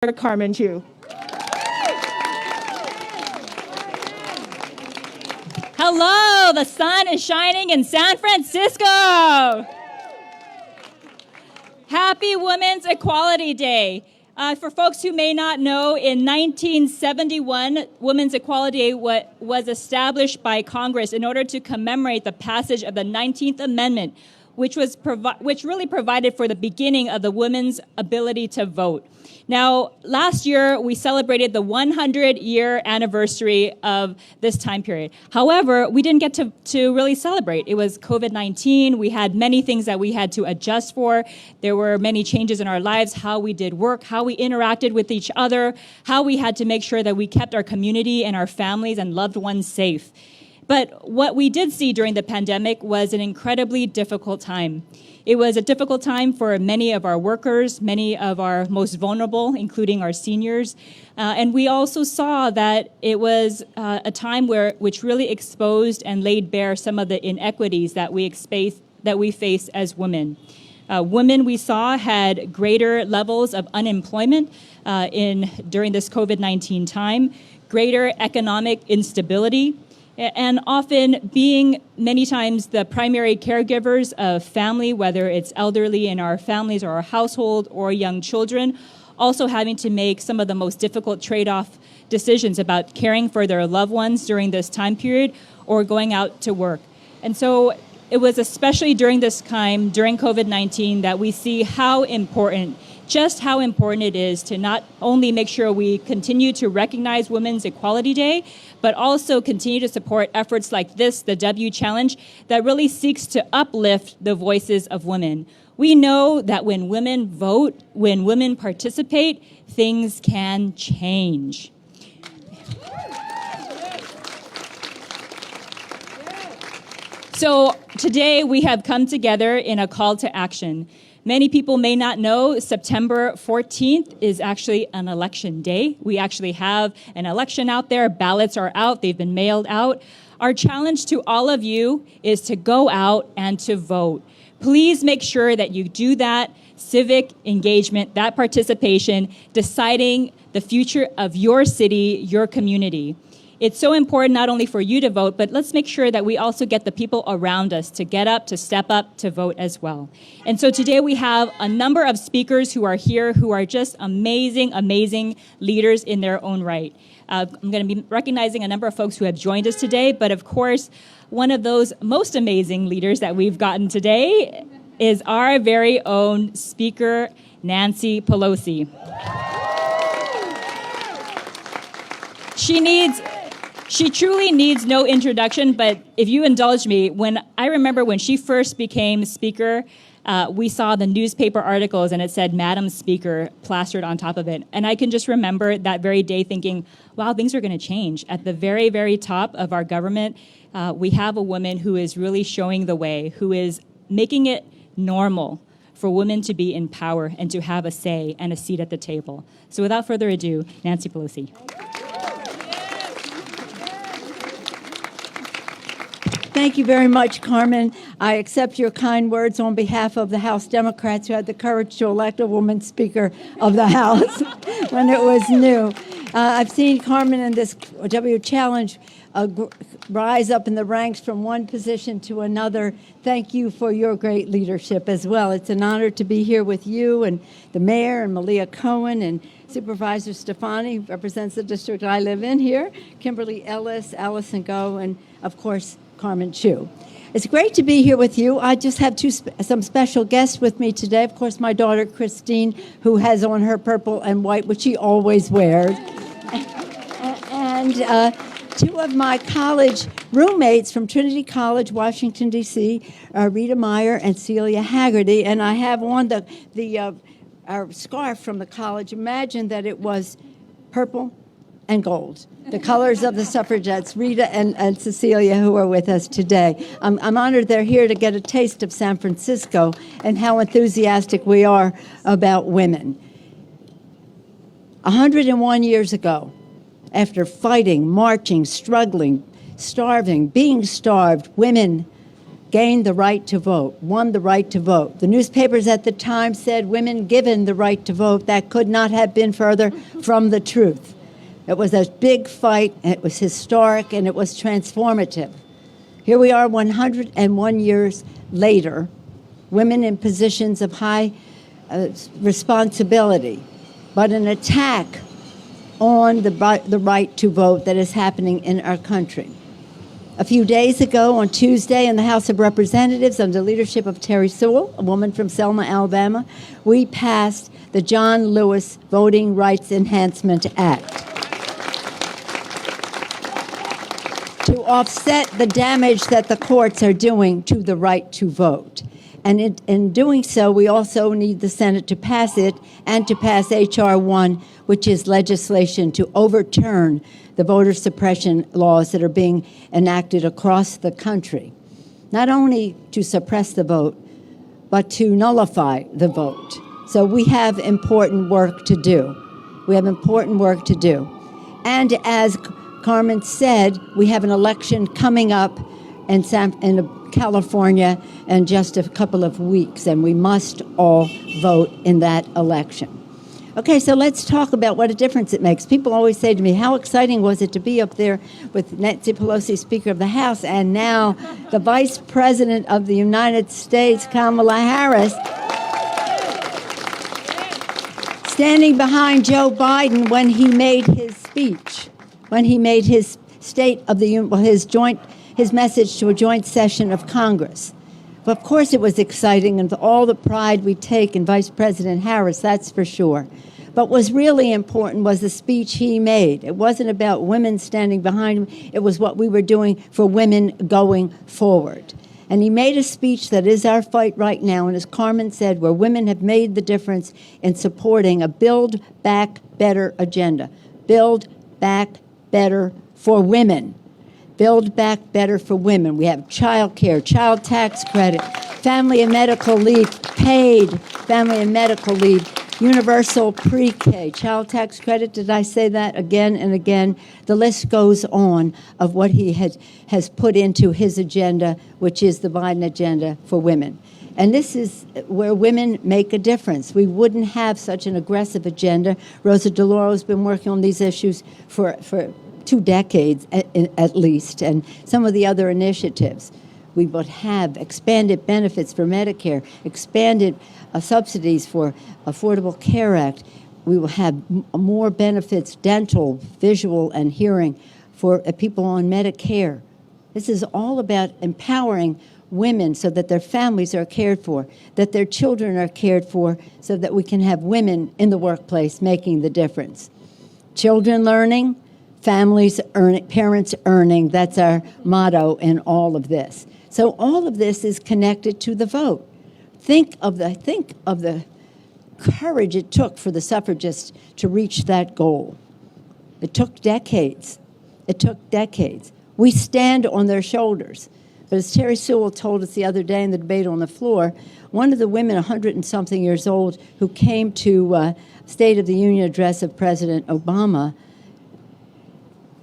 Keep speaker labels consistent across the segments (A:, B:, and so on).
A: Carmen Chu.
B: Hello, the sun is shining in San Francisco. Happy Women's Equality Day. For folks who may not know, in 1971, Women's Equality Day was established by Congress in order to commemorate the passage of the 19th Amendment, which really provided for the beginning of the women's ability to vote. Now, last year, we celebrated the 100-year anniversary of this time period. However, we didn't get to really celebrate. It was COVID-19. We had many things that we had to adjust for. There were many changes in our lives, how we did work, how we interacted with each other, how we had to make sure that we kept our community and our families and loved ones safe. But what we did see during the pandemic was an incredibly difficult time. It was a difficult time for many of our workers, many of our most vulnerable, including our seniors. And we also saw that it was a time which really exposed and laid bare some of the inequities that we face as women. Women, we saw, had greater levels of unemployment during this COVID-19 time, greater economic instability, and often being many times the primary caregivers of family, whether it's elderly in our families or our household or young children, also having to make some of the most difficult trade-off decisions about caring for their loved ones during this time period or going out to work. And so it was especially during this time, during COVID-19, that we see how important it is to not only make sure we continue to recognize Women's Equality Day, but also continue to support efforts like this, the W Challenge, that really seeks to uplift the voices of women. We know that when women vote, when women participate, things can change. So today we have come together in a call to action. Many people may not know September 14th is actually an election day. We actually have an election out there. Ballots are out. They've been mailed out. Our challenge to all of you is to go out and to vote. Please make sure that you do that civic engagement, that participation, deciding the future of your city, your community. It's so important not only for you to vote, but let's make sure that we also get the people around us to get up, to step up, to vote as well. And so today we have a number of speakers who are here who are just amazing, amazing leaders in their own right. I'm going to be recognizing a number of folks who have joined us today, but of course, one of those most amazing leaders that we've gotten today is our very own Speaker, Nancy Pelosi. She truly needs no introduction, but if you indulge me, I remember when she first became Speaker, we saw the newspaper articles and it said Madam Speaker plastered on top of it. And I can just remember that very day thinking, wow, things are going to change. At the very, very top of our government, we have a woman who is really showing the way, who is making it normal for women to be in power and to have a say and a seat at the table. So without further ado, Nancy Pelosi.
C: Thank you very much, Carmen. I accept your kind words on behalf of the House Democrats who had the courage to elect a woman Speaker of the House when it was new. I've seen Carmen in this W Challenge rise up in the ranks from one position to another. Thank you for your great leadership as well. It's an honor to be here with you and the mayor and Malia Cohen and Supervisor Stefani, who represents the district I live in here, Kimberly Ellis, Allison Go, and of course, Carmen Chu. It's great to be here with you. I just have some special guests with me today. Of course, my daughter, Christine, who has on her purple and white, which she always wears. And two of my college roommates from Trinity College, Washington, D.C., Rita Meyer and Celia Haggerty. And I have on our scarf from the college. Imagine that it was purple and gold, the colors of the suffragettes, Rita and Cecilia, who are with us today. I'm honored they're here to get a taste of San Francisco and how enthusiastic we are about women. 101 years ago, after fighting, marching, struggling, starving, being starved, women gained the right to vote, won the right to vote. The newspapers at the time said women given the right to vote. That could not have been further from the truth. It was a big fight, and it was historic, and it was transformative. Here we are 101 years later, women in positions of high responsibility, but an attack on the right to vote that is happening in our country. A few days ago, on Tuesday, in the House of Representatives, under the leadership of Terry Sewell, a woman from Selma, Alabama, we passed the John Lewis Voting Rights Enhancement Act to offset the damage that the courts are doing to the right to vote. And in doing so, we also need the Senate to pass it and to pass H.R. 1, which is legislation to overturn the voter suppression laws that are being enacted across the country, not only to suppress the vote, but to nullify the vote. So we have important work to do. We have important work to do. And as Carmen said, we have an election coming up in California in just a couple of weeks, and we must all vote in that election. Okay, so let's talk about what a difference it makes. People always say to me, how exciting was it to be up there with Nancy Pelosi, Speaker of the House, and now the Vice President of the United States, Kamala Harris, standing behind Joe Biden when he made his speech, when he made his State of the Union, his message to a joint session of Congress. But of course it was exciting, and all the pride we take in Vice President Harris, that's for sure. But what was really important was the speech he made. It wasn't about women standing behind him. It was what we were doing for women going forward. And he made a speech that is our fight right now, and as Carmen said, where women have made the difference in supporting a Build Back Better agenda. Build Back Better for women. Build Back Better for women. We have child care, child tax credit, family and medical leave, paid family and medical leave, universal pre-K, child tax credit. Did I say that again and again? The list goes on of what he has put into his agenda, which is the Biden agenda for women. And this is where women make a difference. We wouldn't have such an aggressive agenda. Rosa DeLauro has been working on these issues for 2 decades at least, and some of the other initiatives. We would have expanded benefits for Medicare, expanded subsidies for Affordable Care Act. We will have more benefits, dental, visual, and hearing for people on Medicare. This is all about empowering women so that their families are cared for, that their children are cared for, so that we can have women in the workplace making the difference. Children learning, families earning, parents earning. That's our motto in all of this. So all of this is connected to the vote. Think of the courage it took for the suffragists to reach that goal. It took decades. It took decades. We stand on their shoulders. But as Terry Sewell told us the other day in the debate on the floor, one of the women, 100-and-something years old, who came to State of the Union address of President Obama,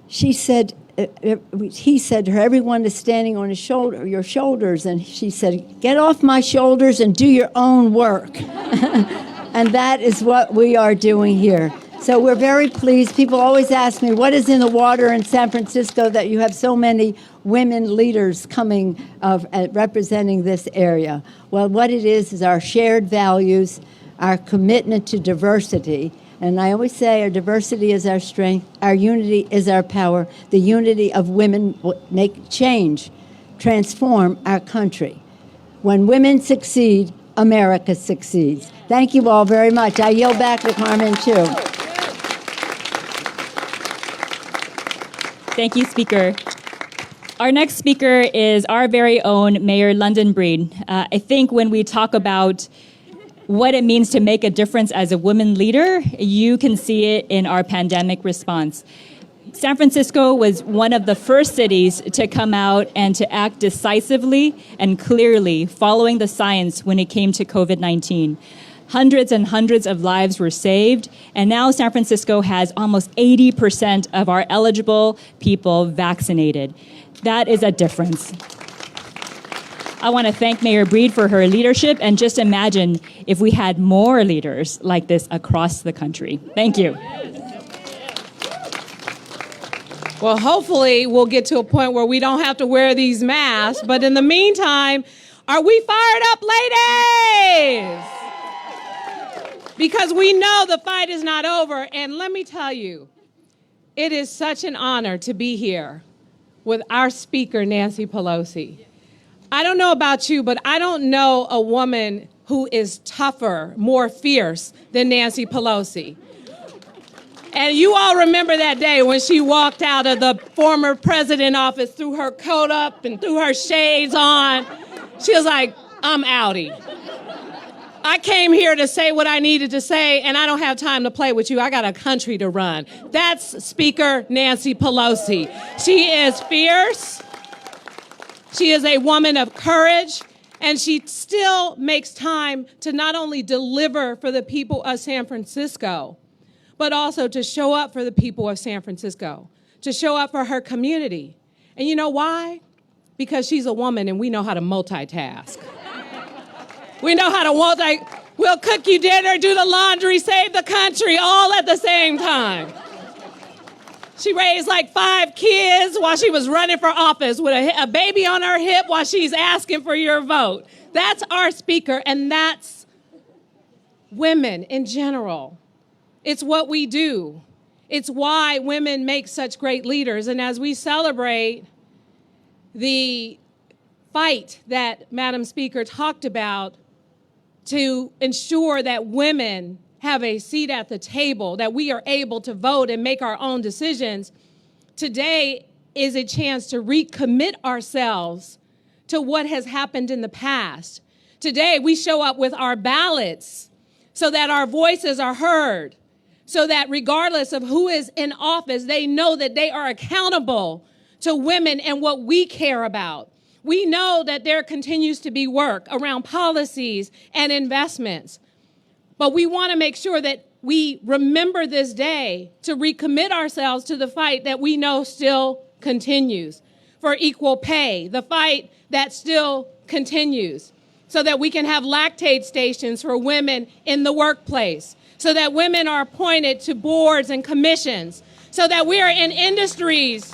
C: he said to her, everyone is standing on your shoulders. And she said, get off my shoulders and do your own work. And that is what we are doing here. So we're very pleased. People always ask me, what is in the water in San Francisco that you have so many women leaders coming representing this area? Well, what it is our shared values, our commitment to diversity. And I always say our diversity is our strength, our unity is our power. The unity of women will make change, transform our country. When women succeed, America succeeds. Thank you all very much. I yield back to Carmen Chu.
B: Thank you, Speaker. Our next speaker is our very own Mayor London Breed. I think when we talk about what it means to make a difference as a woman leader, you can see it in our pandemic response. San Francisco was one of the first cities to come out and to act decisively and clearly following the science when it came to COVID-19. Hundreds and hundreds of lives were saved, and now San Francisco has almost 80% of our eligible people vaccinated. That is a difference. I want to thank Mayor Breed for her leadership, and just imagine if we had more leaders like this across the country. Thank you.
A: Well, hopefully we'll get to a point where we don't have to wear these masks. But in the meantime, are we fired up, ladies? Because we know the fight is not over. And let me tell you, it is such an honor to be here with our speaker, Nancy Pelosi. I don't know about you, but I don't know a woman who is tougher, more fierce than Nancy Pelosi. And you all remember that day when she walked out of the former president's office, threw her coat up and threw her shades on. She was like, I'm outie. I came here to say what I needed to say, and I don't have time to play with you. I got a country to run. That's Speaker Nancy Pelosi. She is fierce. She is a woman of courage, and she still makes time to not only deliver for the people of San Francisco, but also to show up for the people of San Francisco, to show up for her community. And you know why? Because she's a woman and we know how to multitask. We know how to we'll cook you dinner, do the laundry, save the country, all at the same time. She raised like 5 kids while she was running for office with a baby on her hip while she's asking for your vote. That's our speaker, and that's women in general. It's what we do. It's why women make such great leaders. And as we celebrate the fight that Madam Speaker talked about to ensure that women have a seat at the table, that we are able to vote and make our own decisions, today is a chance to recommit ourselves to what has happened in the past. Today, we show up with our ballots so that our voices are heard, so that regardless of who is in office, they know that they are accountable to women and what we care about. We know that there continues to be work around policies and investments, but we want to make sure that we remember this day to recommit ourselves to the fight that we know still continues for equal pay, the fight that still continues, so that we can have lactate stations for women in the workplace, so that women are appointed to boards and commissions, so that we are in industries,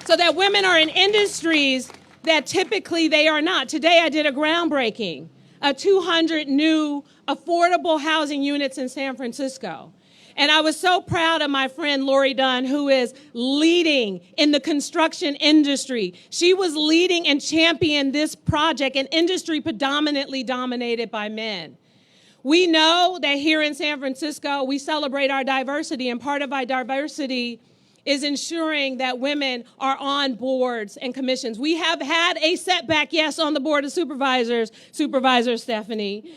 A: so that women are in industries that typically they are not. Today I did a groundbreaking, 200 new affordable housing units in San Francisco. And I was so proud of my friend Lori Dunn, who is leading in the construction industry. She was leading and championing this project, an industry predominantly dominated by men. We know that here in San Francisco, we celebrate our diversity, and part of our diversity is ensuring that women are on boards and commissions. We have had a setback, yes, on the Board of Supervisors, Supervisor Stefani.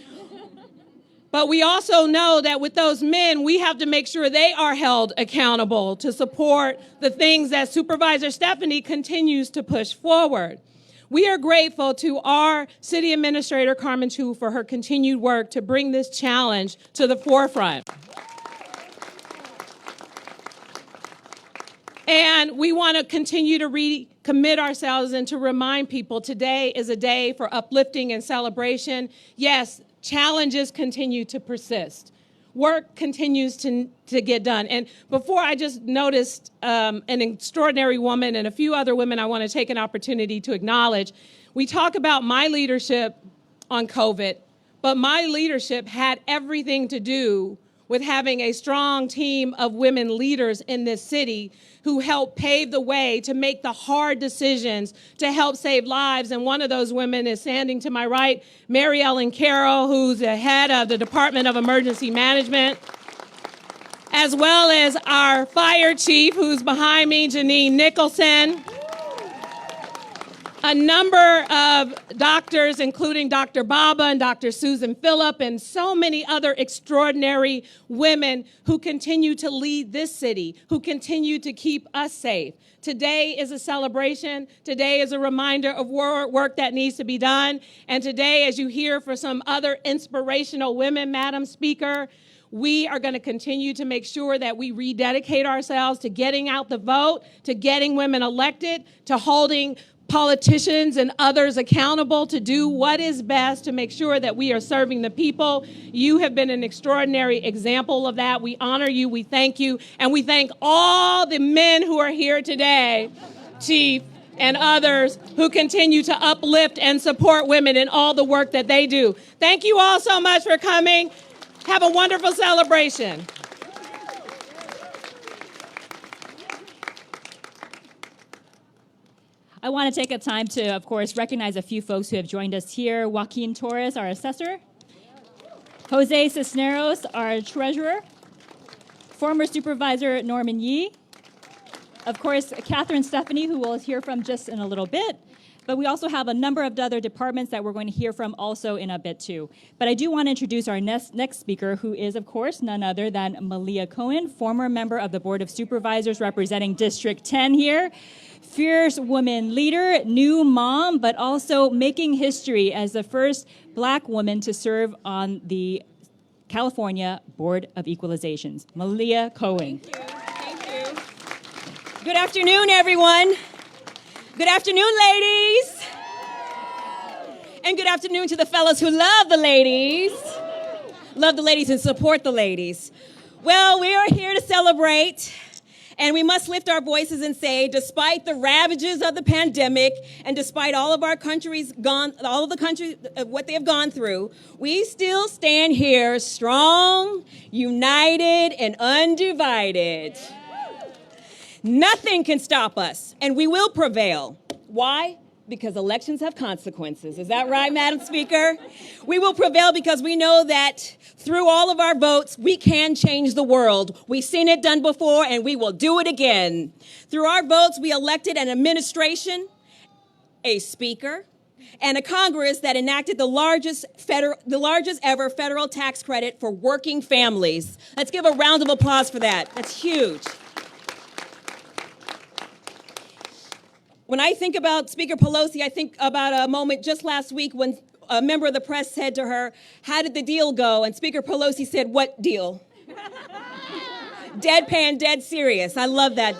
A: But we also know that with those men, we have to make sure they are held accountable to support the things that Supervisor Stefani continues to push forward. We are grateful to our City Administrator, Carmen Chu, for her continued work to bring this challenge to the forefront. And we want to continue to recommit ourselves and to remind people today is a day for uplifting and celebration. Yes, challenges continue to persist. Work continues to get done. And before I just noticed an extraordinary woman and a few other women I want to take an opportunity to acknowledge. We talk about my leadership on COVID, but my leadership had everything to do with having a strong team of women leaders in this city who helped pave the way to make the hard decisions to help save lives. And one of those women is standing to my right, Mary Ellen Carroll, who's the head of the Department of Emergency Management, as well as our fire chief, who's behind me, Janine Nicholson. A number of doctors, including Dr. Baba and Dr. Susan Phillip, and so many other extraordinary women who continue to lead this city, who continue to keep us safe. Today is a celebration. Today is a reminder of work that needs to be done. And today, as you hear for some other inspirational women, Madam Speaker, we are going to continue to make sure that we rededicate ourselves to getting out the vote, to getting women elected, to holding politicians and others accountable to do what is best to make sure that we are serving the people. You have been an extraordinary example of that. We honor you, we thank you, and we thank all the men who are here today, Chief, and others who continue to uplift and support women in all the work that they do. Thank you all so much for coming. Have a wonderful celebration.
B: I want to take a time to, of course, recognize a few folks who have joined us here. Joaquin Torres, our assessor. Jose Cisneros, our treasurer. Former Supervisor Norman Yee. Of course, Catherine Stefani, who we'll hear from just in a little bit. But we also have a number of other departments that we're going to hear from also in a bit too. But I do want to introduce our next speaker, who is, of course, none other than Malia Cohen, former member of the Board of Supervisors representing District 10 here. Fierce woman leader, new mom, but also making history as the first Black woman to serve on the California Board of Equalizations. Malia Cohen.
D: Thank you. Thank you. Good afternoon, everyone. Good afternoon, ladies. And good afternoon to the fellas who love the ladies. Love the ladies and support the ladies. Well, we are here to celebrate. And we must lift our voices and say, despite the ravages of the pandemic and despite all of our countries what they have gone through, we still stand here strong, united, and undivided. Nothing can stop us, and we will prevail. Why? Because elections have consequences. Is that right, Madam Speaker? We will prevail because we know that through all of our votes, we can change the world. We've seen it done before, and we will do it again. Through our votes, we elected an administration, a speaker, and a Congress that enacted the largest ever federal tax credit for working families. Let's give a round of applause for that. That's huge. When I think about Speaker Pelosi, I think about a moment just last week when a member of the press said to her, "How did the deal go?" And Speaker Pelosi said, "What deal?" Deadpan, dead serious. I love that.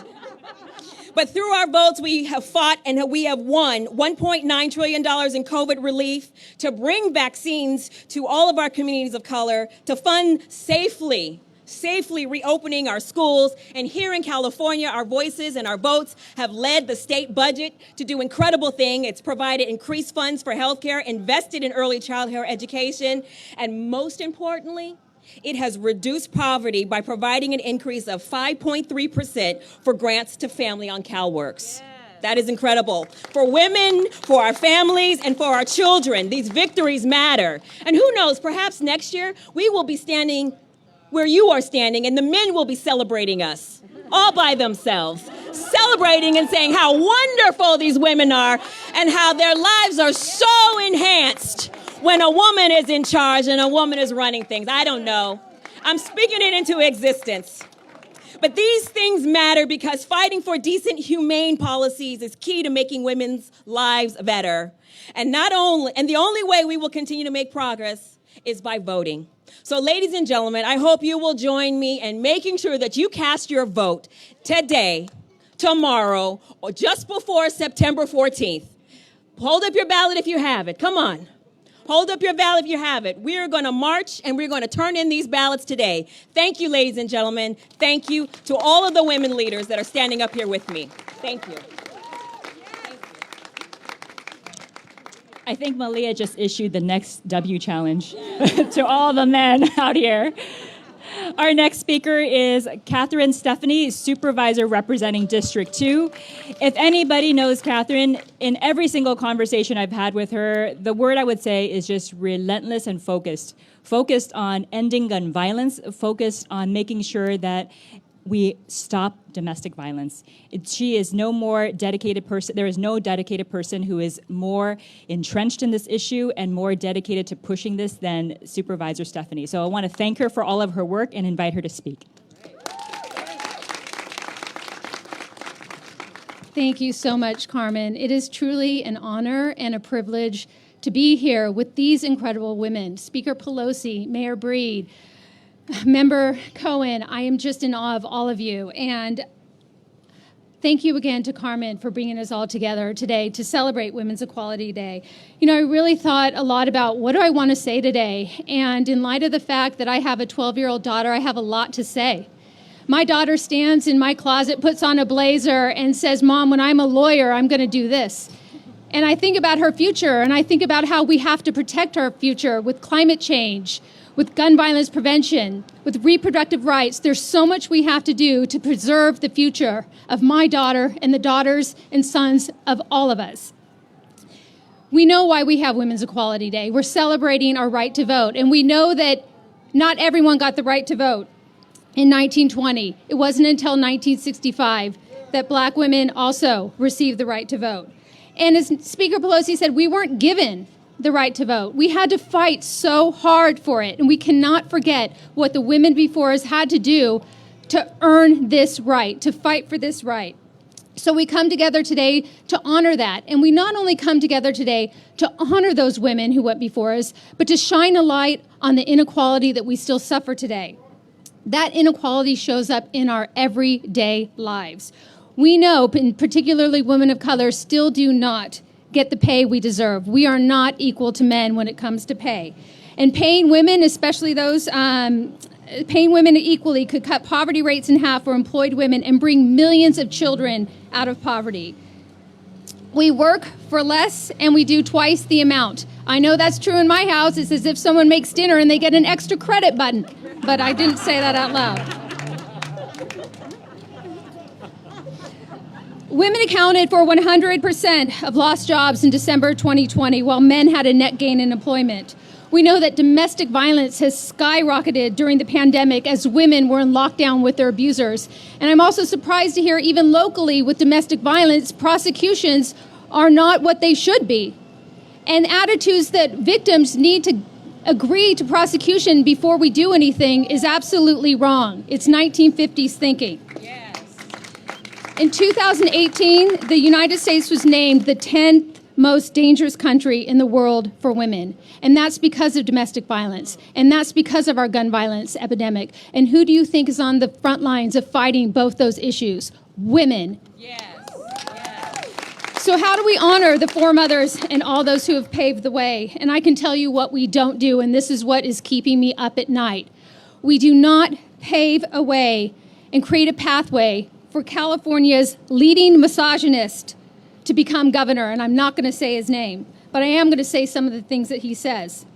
D: But through our votes, we have fought and we have won $1.9 trillion in COVID relief, to bring vaccines to all of our communities of color, to fund safely reopening our schools. And here in California, our voices and our votes have led the state budget to do incredible things. It's provided increased funds for healthcare, invested in early childhood education, and most importantly, it has reduced poverty by providing an increase of 5.3% for grants to family on CalWorks. Yes. That is incredible. For women, for our families, and for our children, these victories matter. And who knows, perhaps next year we will be standing where you are standing, and the men will be celebrating us all by themselves, celebrating and saying how wonderful these women are and how their lives are so enhanced when a woman is in charge and a woman is running things. I don't know. I'm speaking it into existence. But these things matter because fighting for decent, humane policies is key to making women's lives better. And the only way we will continue to make progress is by voting. So, ladies and gentlemen, I hope you will join me in making sure that you cast your vote today, tomorrow, or just before September 14th. Hold up your ballot if you have it. Come on. Hold up your ballot if you have it. We are going to march and we're going to turn in these ballots today. Thank you, ladies and gentlemen. Thank you to all of the women leaders that are standing up here with me. Thank you.
B: I think Malia just issued the next W challenge to all the men out here. Our next speaker is Catherine Stefani, supervisor representing District 2. If anybody knows Catherine, in every single conversation I've had with her, the word I would say is just relentless and focused. Focused on ending gun violence, focused on making sure that we stop domestic violence. She is no more dedicated person. There is no dedicated person who is more entrenched in this issue and more dedicated to pushing this than Supervisor Stefani. So I want to thank her for all of her work and invite her to speak.
E: Thank you so much, Carmen. It is truly an honor and a privilege to be here with these incredible women. Speaker Pelosi, Mayor Breed, Member Cohen, I am just in awe of all of you. And Thank you again to Carmen for bringing us all together today to celebrate Women's Equality Day. You know, I really thought a lot about what do I want to say today? And in light of the fact that I have a 12-year-old daughter, I have a lot to say. My daughter stands in my closet, puts on a blazer, and says, "Mom, when I'm a lawyer, I'm going to do this." And I think about her future, and I think about how we have to protect our future with climate change, with gun violence prevention, with reproductive rights. There's so much we have to do to preserve the future of my daughter and the daughters and sons of all of us. We know why we have Women's Equality Day. We're celebrating our right to vote, and we know that not everyone got the right to vote in 1920. It wasn't until 1965 that Black women also received the right to vote. And as Speaker Pelosi said, we weren't given the right to vote. We had to fight so hard for it, and we cannot forget what the women before us had to do to earn this right, to fight for this right. So we come together today to honor that, and we not only come together today to honor those women who went before us, but to shine a light on the inequality that we still suffer today. That inequality shows up in our everyday lives. We know, particularly women of color, still do not get the pay we deserve. We are not equal to men when it comes to pay. And paying women, especially those paying women equally, could cut poverty rates in half for employed women and bring millions of children out of poverty. We work for less and we do twice the amount. I know that's true in my house. It's as if someone makes dinner and they get an extra credit button, but I didn't say that out loud. Women accounted for 100% of lost jobs in December 2020, while men had a net gain in employment. We know that domestic violence has skyrocketed during the pandemic as women were in lockdown with their abusers. And I'm also surprised to hear even locally with domestic violence, prosecutions are not what they should be. And attitudes that victims need to agree to prosecution before we do anything is absolutely wrong. It's 1950s thinking. In 2018, the United States was named the 10th most dangerous country in the world for women. And that's because of domestic violence. And that's because of our gun violence epidemic. And who do you think is on the front lines of fighting both those issues? Women. Yes. So how do we honor the foremothers and all those who have paved the way? And I can tell you what we don't do, and this is what is keeping me up at night. We do not pave a way and create a pathway for California's leading misogynist to become governor, and I'm not going to say his name, but I am going to say some of the things that he says.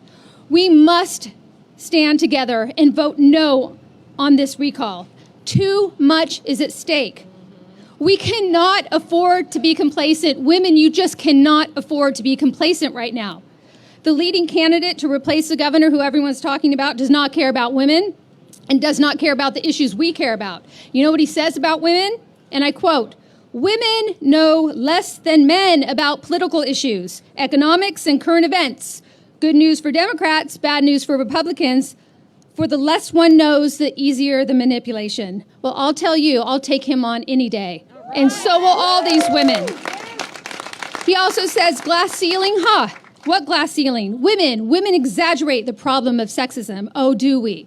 E: We must stand together and vote no on this recall. Too much is at stake. We cannot afford to be complacent. Women, you just cannot afford to be complacent right now. The leading candidate to replace the governor who everyone's talking about does not care about women and does not care about the issues we care about. You know what he says about women? And I quote, "Women know less than men about political issues, economics, and current events. Good news for Democrats, bad news for Republicans. For the less one knows, the easier the manipulation." Well, I'll tell you, I'll take him on any day. And so will all these women. He also says, glass ceiling, what glass ceiling? Women exaggerate the problem of sexism. Oh, do we?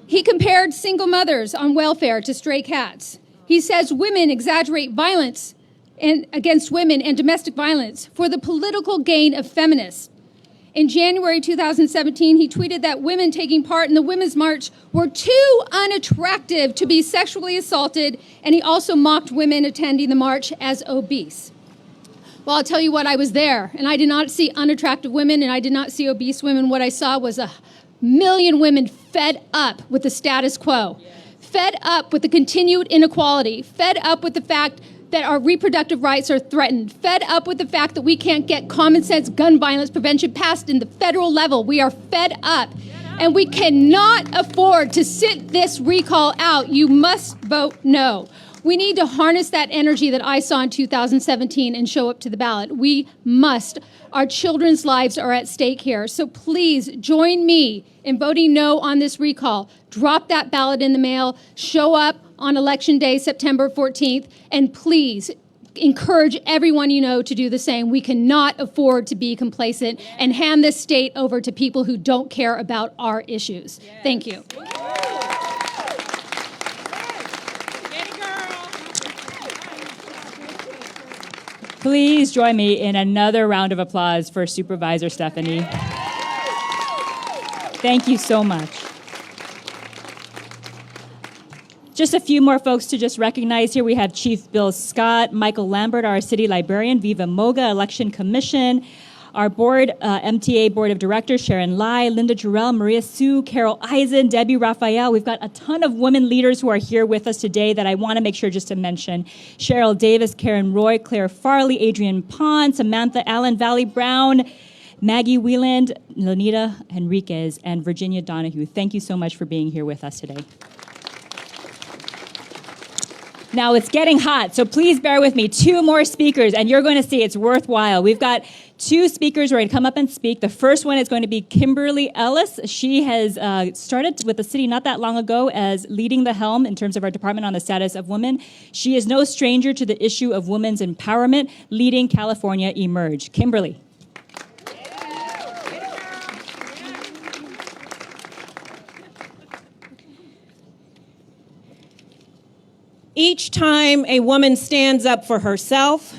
E: He compared single mothers on welfare to stray cats. He says women exaggerate violence against women and domestic violence for the political gain of feminists. In January 2017, he tweeted that women taking part in the Women's March were too unattractive to be sexually assaulted, and he also mocked women attending the march as obese. Well, I'll tell you what, I was there, and I did not see unattractive women, and I did not see obese women. What I saw was a million women fed up with the status quo, fed up with the continued inequality, fed up with the fact that our reproductive rights are threatened, fed up with the fact that we can't get common sense gun violence prevention passed in the federal level. We are fed up, and we cannot afford to sit this recall out. You must vote no. We need to harness that energy that I saw in 2017 and show up to the ballot. We must. Our children's lives are at stake here. So please join me in voting no on this recall. Drop that ballot in the mail. Show up on Election Day, September 14th. And please encourage everyone you know to do the same. We cannot afford to be complacent and hand this state over to people who don't care about our issues. Thank you.
B: Please join me in another round of applause for Supervisor Stefani. Thank you so much. Just a few more folks to just recognize here. We have Chief Bill Scott, Michael Lambert, our city librarian, Viva Moga, Election Commission, our board, MTA Board of Directors, Sharon Lai, Linda Jarrell, Maria Sue, Carol Eisen, Debbie Raphael. We've got a ton of women leaders who are here with us today that I want to make sure just to mention. Cheryl Davis, Karen Roy, Claire Farley, Adrienne Pond, Samantha Allen, Valley Brown, Maggie Wieland, Lenita Henriquez, and Virginia Donahue. Thank you so much for being here with us today. Now it's getting hot, so please bear with me. 2 more speakers, and you're going to see it's worthwhile. We've got 2 speakers ready to come up and speak. The first one is going to be Kimberly Ellis. She has started with the city not that long ago as leading the helm in terms of our department on the status of women. She is no stranger to the issue of women's empowerment, leading California Emerge. Kimberly.
D: Each time a woman stands up for herself,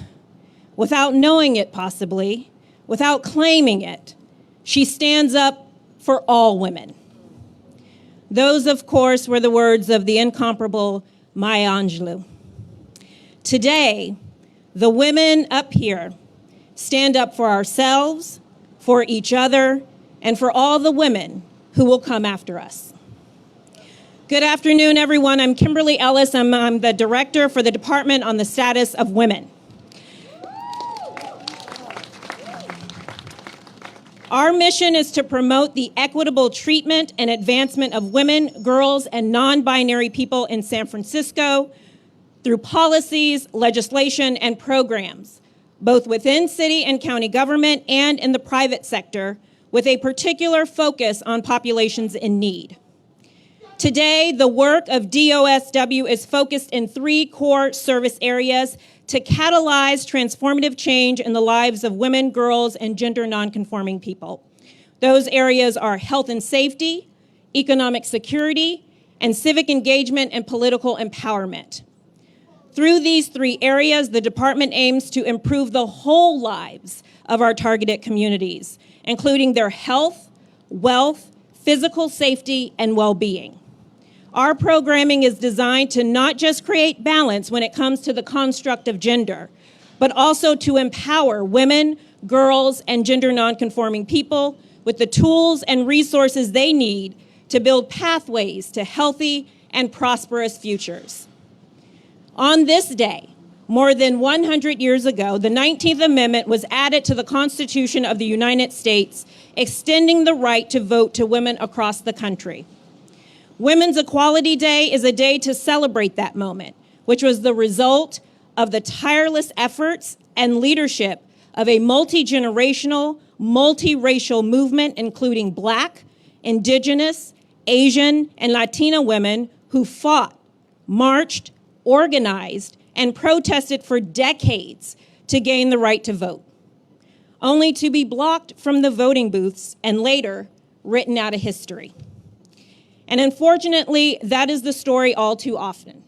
D: without knowing it possibly, without claiming it, she stands up for all women. Those, of course, were the words of the incomparable Maya Angelou. Today, the women up here stand up for ourselves, for each other, and for all the women who will come after us. Good afternoon, everyone. I'm Kimberly Ellis. I'm the director for the Department on the Status of Women. Our mission is to promote the equitable treatment and advancement of women, girls, and non-binary people in San Francisco through policies, legislation, and programs, both within city and county government and in the private sector, with a particular focus on populations in need. Today, the work of DOSW is focused in 3 core service areas to catalyze transformative change in the lives of women, girls, and gender nonconforming people. Those areas are health and safety, economic security, and civic engagement and political empowerment. Through these 3 areas, the department aims to improve the whole lives of our targeted communities, including their health, wealth, physical safety, and well-being. Our programming is designed to not just create balance when it comes to the construct of gender, but also to empower women, girls, and gender nonconforming people with the tools and resources they need to build pathways to healthy and prosperous futures. On this day, more than 100 years ago, the 19th Amendment was added to the Constitution of the United States, extending the right to vote to women across the country. Women's Equality Day is a day to celebrate that moment, which was the result of the tireless efforts and leadership of a multi-generational, multiracial movement, including Black, Indigenous, Asian, and Latina women who fought, marched, organized, and protested for decades to gain the right to vote, only to be blocked from the voting booths and later written out of history. And unfortunately, that is the story all too often,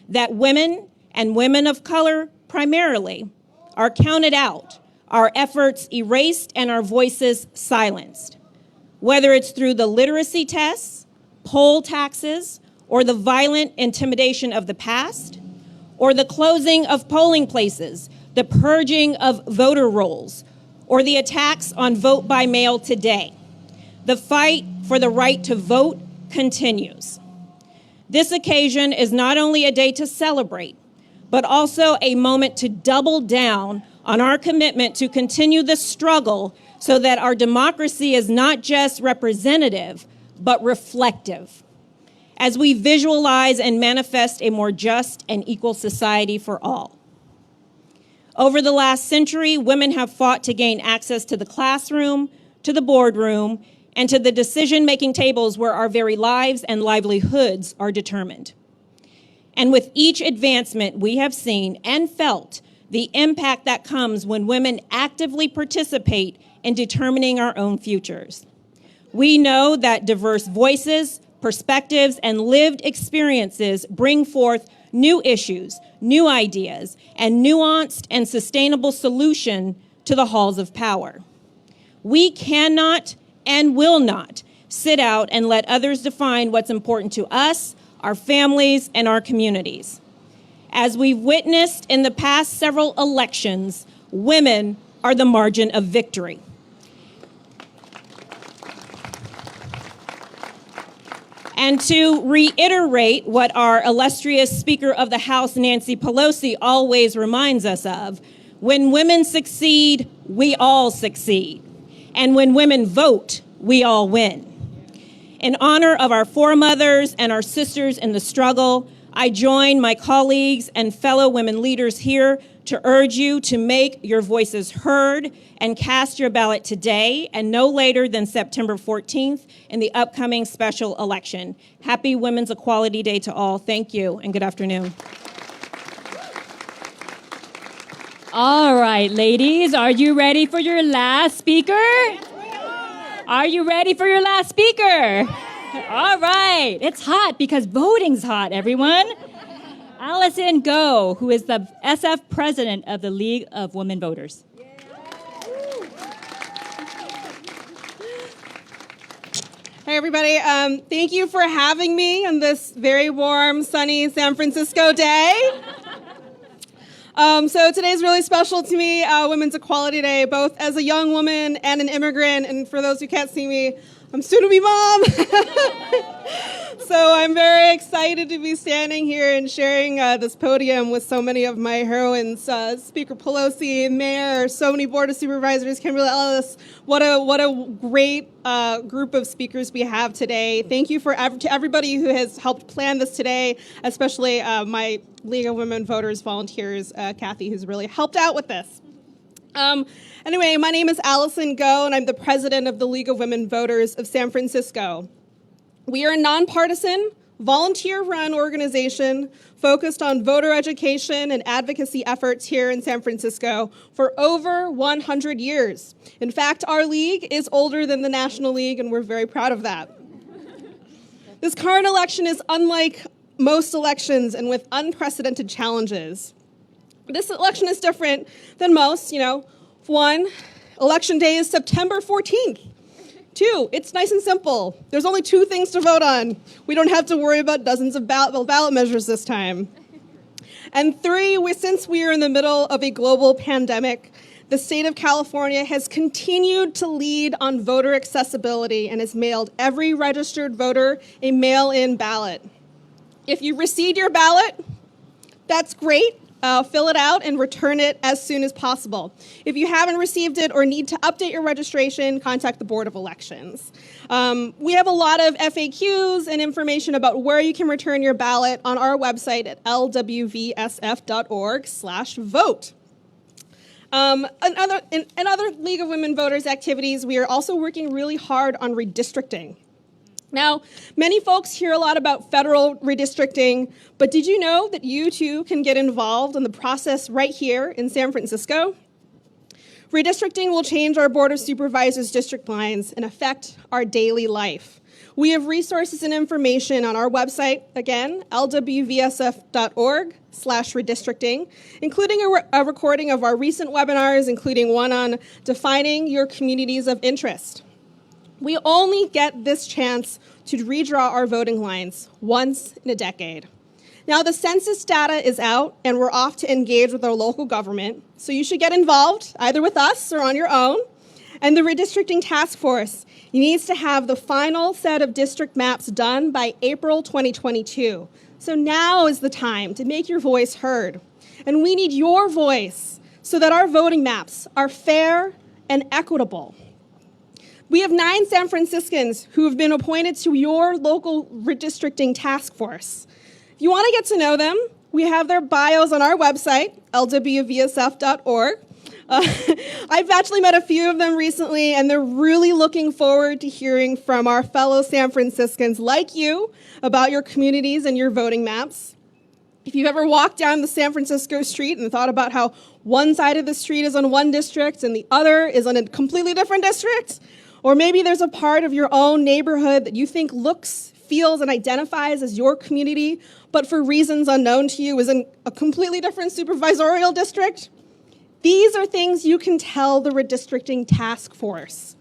D: that women and women of color primarily are counted out, our efforts erased, and our voices silenced. Whether it's through the literacy tests, poll taxes, or the violent intimidation of the past, or the closing of polling places, the purging of voter rolls, or the attacks on vote by mail today. The fight for the right to vote continues. This occasion is not only a day to celebrate, but also a moment to double down on our commitment to continue the struggle so that our democracy is not just representative, but reflective, as we visualize and manifest a more just and equal society for all. Over the last century, women have fought to gain access to the classroom, to the boardroom, and to the decision-making tables where our very lives and livelihoods are determined. And with each advancement, we have seen and felt the impact that comes when women actively participate in determining our own futures. We know that diverse voices, perspectives, and lived experiences bring forth new issues, new ideas, and nuanced and sustainable solution to the halls of power. We cannot and will not sit out and let others define what's important to us, our families, and our communities. As we've witnessed in the past several elections, women are the margin of victory. And to reiterate what our illustrious Speaker of the House, Nancy Pelosi, always reminds us of, when women succeed, we all succeed. And when women vote, we all win. In honor of our foremothers and our sisters in the struggle, I join my colleagues and fellow women leaders here to urge you to make your voices heard and cast your ballot today and no later than September 14th in the upcoming special election. Happy Women's Equality Day to all. Thank you and good afternoon.
B: All right, ladies, are you ready for your last speaker? Are you ready for your last speaker? All right, it's hot because voting's hot, everyone. Allison Go, who is the SF president of the League of Women Voters.
F: Hey, everybody. Thank you for having me on this very warm, sunny San Francisco day. So today's really special to me, Women's Equality Day, both as a young woman and an immigrant. And for those who can't see me, I'm soon-to-be mom. So I'm very excited to be standing here and sharing this podium with so many of my heroines, Speaker Pelosi, Mayor, so many Board of Supervisors, Kimberly Ellis. What a great group of speakers we have today. Thank you to everybody who has helped plan this today, especially my League of Women Voters volunteers, Kathy, who's really helped out with this. Anyway, my name is Allison Go, and I'm the president of the League of Women Voters of San Francisco. We are a nonpartisan, volunteer-run organization focused on voter education and advocacy efforts here in San Francisco for over 100 years. In fact, our league is older than the National League, and we're very proud of that. This current election is unlike most elections and with unprecedented challenges. This election is different than most, One, election day is September 14th. Two, it's nice and simple. There's only two things to vote on. We don't have to worry about dozens of ballot measures this time. And three, since we are in the middle of a global pandemic, the state of California has continued to lead on voter accessibility and has mailed every registered voter a mail-in ballot. If you received your ballot, that's great. Fill it out and return it as soon as possible. If you haven't received it or need to update your registration, contact the Board of Elections. We have a lot of FAQs and information about where you can return your ballot on our website at lwvsf.org/vote. In other League of Women Voters activities, we are also working really hard on redistricting. Now, many folks hear a lot about federal redistricting, but did you know that you too can get involved in the process right here in San Francisco? Redistricting will change our Board of Supervisors district lines and affect our daily life. We have resources and information on our website, again, lwvsf.org/redistricting, including a recording of our recent webinars, including one on defining your communities of interest. We only get this chance to redraw our voting lines once in a decade. Now, the census data is out, and we're off to engage with our local government, so you should get involved, either with us or on your own. And the redistricting task force needs to have the final set of district maps done by April 2022. So now is the time to make your voice heard. And we need your voice so that our voting maps are fair and equitable. We have 9 San Franciscans who have been appointed to your local redistricting task force. If you want to get to know them, we have their bios on our website, lwvsf.org. I've actually met a few of them recently, and they're really looking forward to hearing from our fellow San Franciscans like you about your communities and your voting maps. If you've ever walked down the San Francisco street and thought about how one side of the street is on one district and the other is on a completely different district, or maybe there's a part of your own neighborhood that you think looks, feels and identifies as your community, but for reasons unknown to you is in a completely different supervisorial district, these are things you can tell the redistricting task force.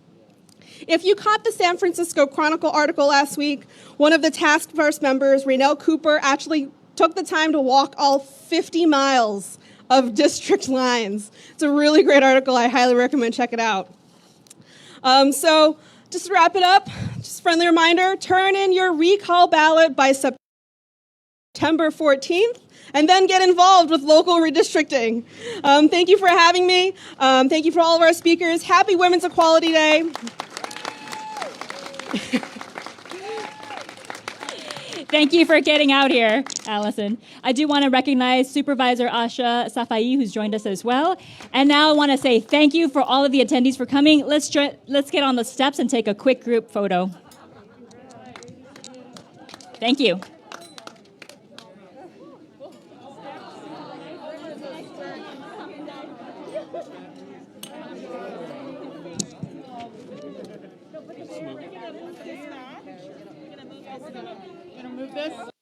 F: If you caught the San Francisco Chronicle article last week, one of the task force members, Raynell Cooper, actually took the time to walk all 50 miles of district lines. It's a really great article. I highly recommend check it out. So just to wrap it up, just a friendly reminder, turn in your recall ballot by September 14th, and then get involved with local redistricting. Thank you for having me. Thank you for all of our speakers. Happy Women's Equality Day.
B: Thank you for getting out here, Allison. I do want to recognize Supervisor Asha Safai, who's joined us as well. And now I want to say thank you for all of the attendees for coming. Let's get on the steps and take a quick group photo. Thank you.
G: Move this.